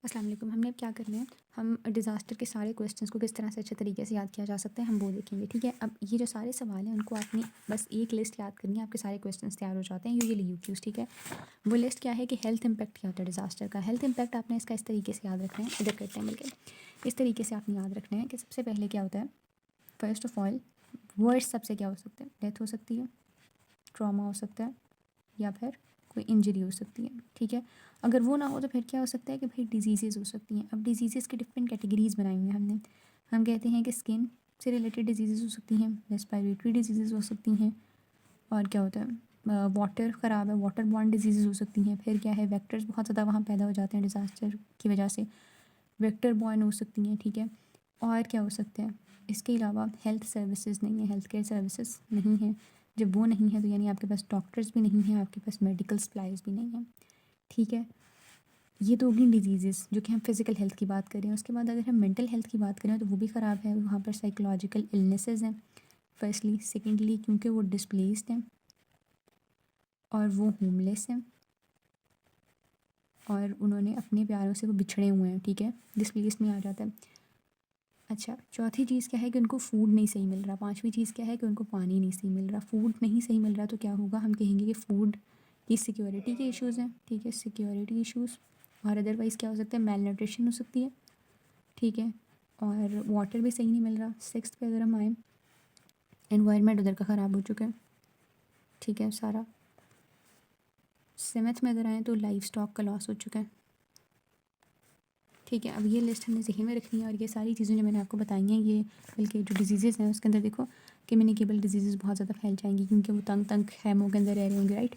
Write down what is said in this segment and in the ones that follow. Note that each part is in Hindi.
अस्सलाम वालेकुम। हमने अब क्या करना है, हम डिज़ास्टर के सारे क्वेश्चंस को किस तरह से अच्छे तरीके से याद किया जा सकता है हम वो देखेंगे, ठीक है। अब ये जो सारे सवाल हैं उनको आपने बस एक लिस्ट याद करनी है, आपके सारे क्वेश्चंस तैयार हो जाते हैं यूजुअली यूक्यूज़, ठीक है। वो लिस्ट क्या है कि हेल्थ इम्पैक्ट क्या होता है डिज़ास्टर का। हेल्थ इम्पैक्ट आपने इसका इस तरीके से याद रखना है, इधर करते हैं मिलकर। इस तरीके से आपने याद रखना है कि सबसे पहले क्या होता है, फर्स्ट ऑफ ऑल वर्स्ट सबसे क्या हो सकता है, डेथ हो सकती है, ट्रॉमा हो सकता है, या फिर कोई इंजरी हो सकती है, ठीक है। अगर वो ना हो तो फिर क्या हो सकता है कि भाई डिजीज़ेज़ हो सकती हैं। अब डिजीज़ेज़ की डिफरेंट कैटेगरीज़ बनाई हुई हैं हमने। हम कहते हैं कि स्किन से रिलेटेड डिजीज़ेज़ हो सकती हैं, रेस्पिरेटरी डिजीज़ेज़ हो सकती हैं, और क्या होता है वाटर ख़राब है, वाटर बॉर्न डिजीज़ेज़ हो सकती हैं। फिर क्या है, वेक्टर्स बहुत ज़्यादा वहाँ पैदा हो जाते हैं डिज़ास्टर की वजह से, वेक्टर बॉर्न हो सकती हैं, ठीक है। और क्या हो सकता है, इसके अलावा हेल्थ सर्विसेज नहीं है, हेल्थ केयर सर्विसेज नहीं है। जब वो नहीं है तो यानी आपके पास डॉक्टर्स भी नहीं हैं, आपके पास मेडिकल सप्लाईज भी नहीं हैं, ठीक है। ये तो होगी डिजीज़ेस जो कि हम फिज़िकल हेल्थ की बात कर रहे हैं। उसके बाद अगर हम मेंटल हेल्थ की बात करें तो वो भी ख़राब है, वहाँ पर साइकोलॉजिकल इलनेसेस हैं फर्स्टली, सेकेंडली क्योंकि वो डिस्प्लेस्ड हैं और वो होमलेस हैं और उन्होंने अपने प्यारों से वो बिछड़े हुए हैं, ठीक है, डिस्प्लेस्ड में आ जाता है। अच्छा, चौथी चीज़ क्या है कि उनको फूड नहीं सही मिल रहा। पांचवी चीज़ क्या है कि उनको पानी नहीं सही मिल रहा। फूड नहीं सही मिल रहा तो क्या होगा, हम कहेंगे कि फूड की सिक्योरिटी के इश्यूज़ हैं, ठीक है, सिक्योरिटी इश्यूज़। और अदरवाइज़ क्या हो सकता है, मेल न्यूट्रिशन हो सकती है, ठीक है। और वाटर भी सही नहीं मिल रहा। सिक्स्थ पे अगर हम आए, एनवायरनमेंट उधर का ख़राब हो चुका है, ठीक है, सारा। सेवन्थ में अगर आए तो लाइफ स्टॉक का लॉस हो चुका है, ठीक है। अब ये लिस्ट हमने ज़हन में रखनी है और ये सारी चीज़ें जो मैंने आपको बताई हैं, ये बल्कि जो डिजीज़ेज़ हैं उसके अंदर देखो, कम्युनिकेबल डिजीज़ेज़ बहुत ज़्यादा फैल जाएंगी क्योंकि वो तंग तंग खैमों के अंदर रह रहे होंगे, right.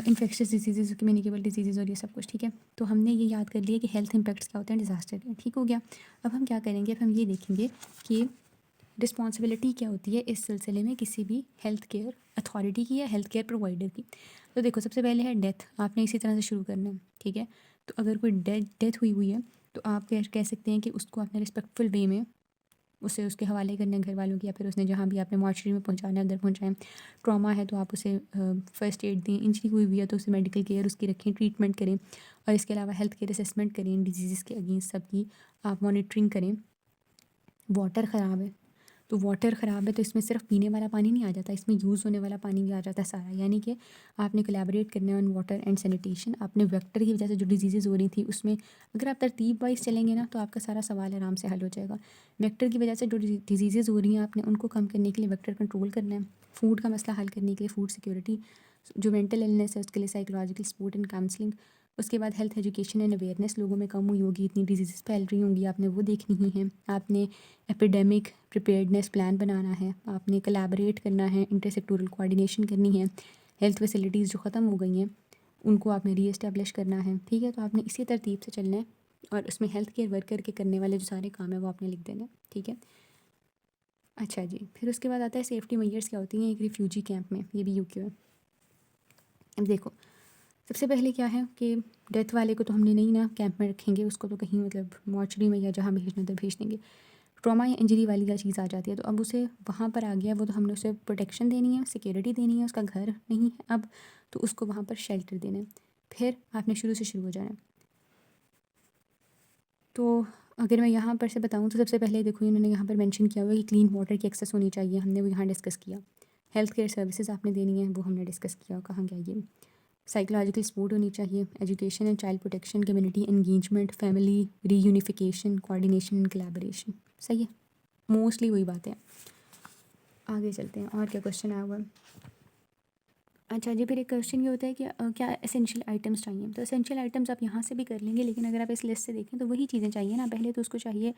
Infectious diseases, communicable diseases और ये सब कुछ, ठीक है। तो हमने ये याद कर लिया कि हेल्थ इंपैक्ट्स क्या होते हैं डिज़ास्टर के, ठीक हो गया। अब हम क्या करेंगे, अब हम ये देखेंगे कि रिस्पॉन्सिबिलिटी क्या होती है इस सिलसिले में किसी भी हेल्थ केयर अथॉरिटी की या हेल्थ केयर प्रोवाइडर की। तो देखो, सबसे पहले है डेथ, आपने इसी तरह से शुरू करना है, ठीक है। तो अगर कोई डेथ हुई हुई है तो आप कह सकते हैं कि उसको आपने रिस्पेक्टफुल वे में उसे उसके हवाले करना है घर वालों की, या फिर उसने जहाँ भी आपने मॉर्चरी में पहुँचाना है उधर पहुँचाएं। ट्रॉमा है तो आप उसे फ़र्स्ट एड दें, इंजरी हुई हुई है तो उसे मेडिकल केयर उसकी रखें, ट्रीटमेंट करें। और इसके अलावा हेल्थ केयर असेसमेंट करें डिजीज़ के अगेंस्ट सबकी, आप मॉनिटरिंग करें। वाटर ख़राब है तो वाटर ख़राब है तो इसमें सिर्फ पीने वाला पानी नहीं आ जाता, इसमें यूज़ होने वाला पानी भी आ जाता है सारा। यानी कि आपने कोलैबोरेट करना है ऑन वाटर एंड सैनिटेशन। आपने वेक्टर की वजह से जो डिजीज़ेज़ हो रही थी उसमें अगर आप तरतीब वाइज चलेंगे ना तो आपका सारा सवाल आराम से हल हो जाएगा। वेक्टर की वजह से जो डिजीज़ेज़ हो रही हैं आपने उनको कम करने के लिए वेक्टर कंट्रोल करना है। फूड का मसला हल करने के लिए फूड सिक्योरिटी, जो मेंटल इलनेस है उसके लिए साइकोलॉजिकल सपोर्ट एंड काउंसलिंग। उसके बाद हेल्थ एजुकेशन एंड अवेयरनेस लोगों में कम हुई होगी, इतनी डिजीज़ फैल रही होंगी, आपने वो देखनी ही है। आपने एपिडेमिक प्रिपेयर्डनेस प्लान बनाना है, आपने कोलैबोरेट करना है, इंटर सेक्टोरल कोऑर्डिनेशन करनी है। हेल्थ फैसिलिटीज़ जो ख़त्म हो गई हैं उनको आपने री एस्टेब्लिश करना है, ठीक है। तो आपने इसी तरतीब से चलना है और उसमें हेल्थ केयर वर्कर के करने वाले जो सारे काम है वो आपने लिख देना है, ठीक है। अच्छा जी, फिर उसके बाद आता है सेफ्टी मेजर्स क्या होती हैं एक रिफ्यूजी कैंप में, ये भी यूके है। अब देखो, सबसे पहले क्या है कि डेथ वाले को तो हमने नहीं ना कैंप में रखेंगे, उसको तो कहीं मतलब मॉर्चरी में या जहाँ भेजना उधर भेज देंगे। ट्रॉमा या इंजरी वाली का चीज़ आ जाती है तो अब उसे वहाँ पर आ गया वो, तो हमने उसे प्रोटेक्शन देनी है, सिक्योरिटी देनी है, उसका घर नहीं है अब तो उसको वहाँ पर शेल्टर देना है। फिर आपने शुरू से शुरू हो जाना है। तो अगर मैं यहाँ पर से बताऊँ तो सबसे पहले देखो, इन्होंने यहाँ पर मेंशन किया हुआ है कि क्लीन वाटर की एक्सेस होनी चाहिए, हमने वो यहाँ डिस्कस किया। हेल्थ केयर सर्विसेज आपने देनी है, वो हमने डिस्कस किया, कहाँ गया ये। साइकोलॉजिकल सपोर्ट होनी चाहिए, education and child protection, community engagement, family reunification, coordination and collaboration. सही है, मोस्टली वही बात है। आगे चलते हैं, और क्या क्वेश्चन आया हुआ है। अच्छा जी, फिर एक क्वेश्चन ये होता है कि क्या एसेंशियल आइटम्स चाहिए। तो एसेंशियल आइटम्स आप यहाँ से भी कर लेंगे, लेकिन अगर आप इस लिस्ट से देखें तो वही चीज़ें चाहिए ना। पहले तो उसको चाहिए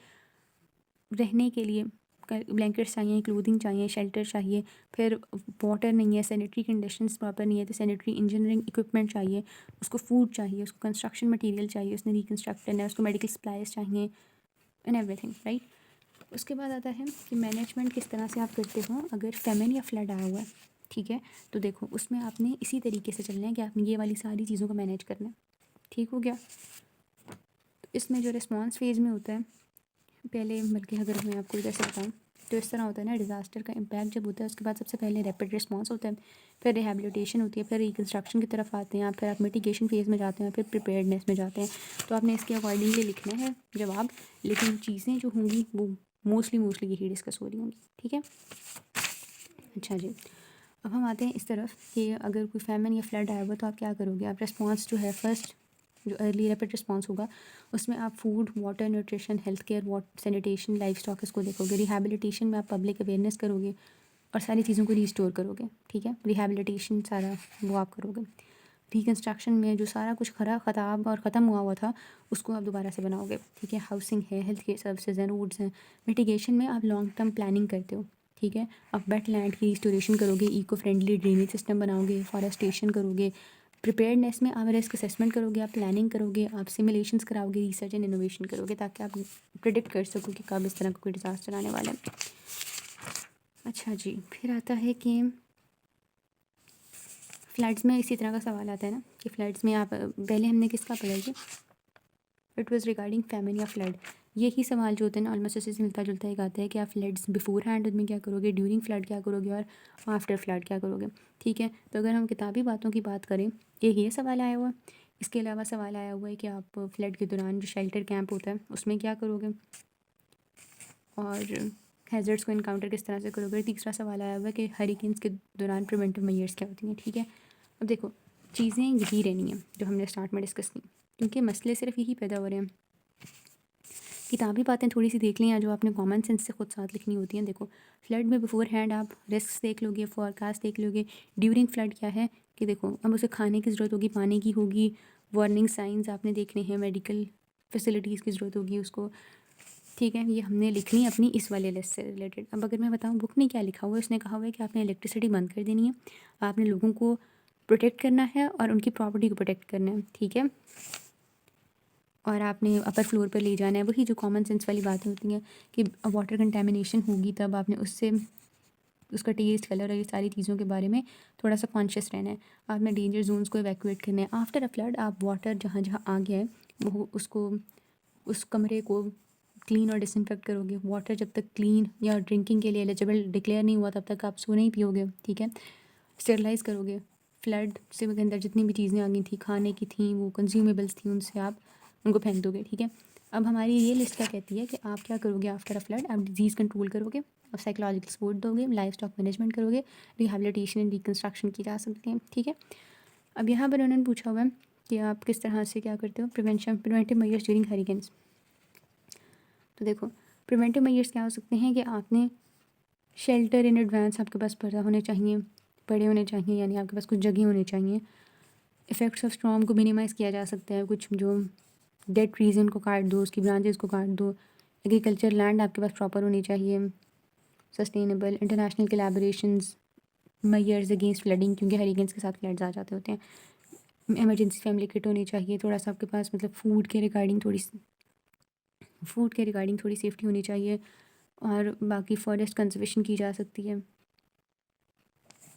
रहने के लिए, ब्लैंकेट्स चाहिए, क्लोथिंग चाहिए, शेल्टर चाहिए। फिर वाटर नहीं है, सैनिटरी कंडीशंस प्रॉपर नहीं है तो सैनिटरी इंजीनियरिंग इक्विपमेंट चाहिए। उसको फूड चाहिए, उसको कंस्ट्रक्शन मटेरियल चाहिए, उसने रिकन्स्ट्रक्ट करना है, उसको मेडिकल सप्लाईज चाहिए एंड एवरीथिंग, राइट। उसके बाद आता है कि मैनेजमेंट किस तरह से आप करते हो अगर फेमिन या फ्लड आया हुआ है, ठीक है। तो देखो, उसमें आपने इसी तरीके से चलना है कि आपने ये वाली सारी चीज़ों को मैनेज करना है, ठीक हो गया। तो इसमें जो रिस्पॉन्स फेज़ में होता है, पहले बल्कि अगर मैं आपको जैसे बताऊँ तो इस तरह होता है ना, डिज़ास्टर का इम्पैक्ट जब होता है उसके बाद सबसे पहले रैपिड रिस्पॉन्स होता है, फिर रिहेबिलिटेशन होती है, फिर रिकन्स्ट्रक्शन की तरफ आते हैं, फिर आप मिटिगेशन फेज़ में जाते हैं, फिर प्रिपेयर्डनेस में जाते हैं। तो आपने इसके अकॉर्डिंगली लिखना है जवाब, लेकिन चीज़ें जो होंगी वो मोस्टली यही डिस्कस हो रही होंगी, ठीक है। अच्छा जी, अब हम आते हैं इस तरफ कि अगर कोई फैमिन या फ्लड आया हुआ तो आप क्या करोगे। आप रिस्पॉन्स जो है फर्स्ट जो अर्ली रैपिड रिस्पॉन्स होगा उसमें आप food, water, nutrition, health care, sanitation, life stock इसको देखोगे। रिहैबिलिटेशन में आप पब्लिक अवेयरनेस करोगे और सारी चीज़ों को रिस्टोर करोगे, ठीक है। रिहैबिलिटेशन सारा वो आप करोगे। रिकन्स्ट्रक्शन में जो सारा कुछ ख़राब और ख़त्म हुआ था उसको आप दोबारा से बनाओगे, ठीक है। हाउसिंग है, हेल्थ केयर सर्विसेज हैं, रोड्स हैं। मिटिगेशन में आप लॉन्ग टर्म प्लानिंग करते हो, ठीक है। आप वेटलैंड की रिस्टोरेशन करोगे, इको फ्रेंडली ड्रेनेज सिस्टम बनाओगे, फॉरेस्टेशन करोगे। प्रिपेयर्डनेस में आप रिस्क असेसमेंट करोगे, आप प्लानिंग करोगे, आप सिमुलेशंस कराओगे, रिसर्च एंड इनोवेशन करोगे ताकि आप प्रिडिक्ट कर सको कि कब इस तरह का कोई डिज़ास्टर आने वाला है। अच्छा जी, फिर आता है कि फ्लड्स में इसी तरह का सवाल आता है ना कि फ्लड्स में आप पहले हमने किसका पढ़ा है, इट वाज रिगार्डिंग फैमिन या फ्लड। यही सवाल जो होते हैं ना ऑलमोस्ट उसी से मिलता जुलता एक आता है कि आप फ्लड्स बिफोर हैंड में क्या करोगे, ड्यूरिंग फ्लड क्या करोगे और आफ्टर फ्लड क्या करोगे, ठीक है। तो अगर हम किताबी बातों की बात करें ये सवाल आया हुआ है। इसके अलावा सवाल आया हुआ है कि आप फ्लड के दौरान जो शेल्टर कैंप होता है उसमें क्या करोगे और हैज़र्ड्स को इनकाउंटर किस तरह से करोगे। तीसरा सवाल आया हुआ है कि हरिकेन्स के दौरान प्रिवेंटिव मेजर्स क्या होती हैं, ठीक है। अब देखो चीज़ें यही रहनी हैं जो हमने स्टार्ट में डिस्कस की, क्योंकि मसले सिर्फ यही पैदा हो रहे हैं। किताबी बातें थोड़ी सी देख लें जो आपने कॉमन सेंस से खुद साथ लिखनी होती हैं। देखो फ्लड में बिफोर हैंड आप रिस्क देख लोगे, फॉरकास्ट देख लोगे। ड्यूरिंग फ्लड क्या है कि देखो अब उसे खाने की ज़रूरत होगी, पानी की होगी, वार्निंग साइंस आपने देखने हैं, मेडिकल फैसिलिटीज़ की ज़रूरत होगी उसको, ठीक है। ये हमने लिखनी है अपनी इस वाले लिस्ट से रिलेटेड। अब अगर मैं बताऊँ बुक में क्या लिखा हुआ है, उसने कहा हुआ है कि आपने इलेक्ट्रिसिटी बंद कर देनी है, आपने लोगों को प्रोटेक्ट करना है और उनकी प्रॉपर्टी को प्रोटेक्ट करना है, ठीक है। और आपने अपर फ्लोर पर ले जाना है। वही जो कॉमन सेंस वाली बातें होती हैं कि वाटर कंटेमिनेशन होगी तब आपने उससे उसका टेस्ट, कलर और ये सारी चीज़ों के बारे में थोड़ा सा कॉन्शियस रहना है। आपने डेंजर जोन्स को इवैक्यूएट करना है। आफ्टर अ फ्लड आप वाटर जहाँ जहाँ आ गया है वो उसको उस कमरे को क्लीन और डिसइंफेक्ट करोगे। वाटर जब तक क्लीन या ड्रिंकिंग के लिए एलिजिबल डिक्लेयर नहीं हुआ तब तक आप उसको नहीं पियोगे, ठीक है। स्टेरलाइज़ करोगे। फ्लड से के अंदर जितनी भी चीज़ें आ गई थी, खाने की थी, वो कंज्यूमेबल्स थी, उनसे आप उनको फेंक दोगे, ठीक है। अब हमारी ये लिस्ट क्या कहती है कि आप क्या करोगे आफ्टर अ फ्लड। आप डिजीज़ कंट्रोल करोगे, आप साइकोलॉजिकल सपोर्ट दोगे, लाइफ स्टॉक मैनेजमेंट करोगे, रिहैबिलिटेशन एंड रिकन्स्ट्रक्शन की जा सकती है, ठीक है। अब यहाँ पर उन्होंने पूछा हुआ है कि आप किस तरह से क्या करते हो प्रिवेंटिव मेजर्स ड्यूरिंग हरिकेन्स। तो देखो प्रिवेंटिव मेजर्स क्या हो सकते हैं कि आपने शेल्टर इन एडवांस आपके पास पड़े होने चाहिए, यानी आपके पास कुछ जगह होनी चाहिए। इफ़ेक्ट्स ऑफ स्टॉर्म को मिनिमाइज़ किया जा सकता है। कुछ जो डेड ट्रीज उनको काट दो, उसकी ब्रांचेस को काट दो। एग्रीकल्चर लैंड आपके पास प्रॉपर होनी चाहिए। Sustainable international collaborations, measures against flooding, क्योंकि हरिकेन्स के साथ फ्लड्स आ जाते होते हैं। इमरजेंसी फैमिली किट होनी चाहिए। थोड़ा सा आपके पास मतलब फूड के रिगार्डिंग थोड़ी सेफ्टी होनी चाहिए। और बाकी फॉरेस्ट कंजर्वेशन की जा सकती है।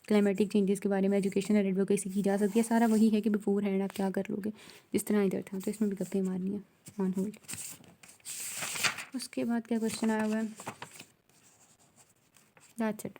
क्लाइमेटिक चेंजेस के बारे में एजुकेशन और एडवोकेसी की जा सकती है। सारा वही है कि बिफोर हैंड आप क्या कर लोगे, जिस तरह इधर था तो इसमें भी गप्पे मारनी है ऑन होल्ड। उसके बाद क्या क्वेश्चन आया हुआ है, दैट्स इट।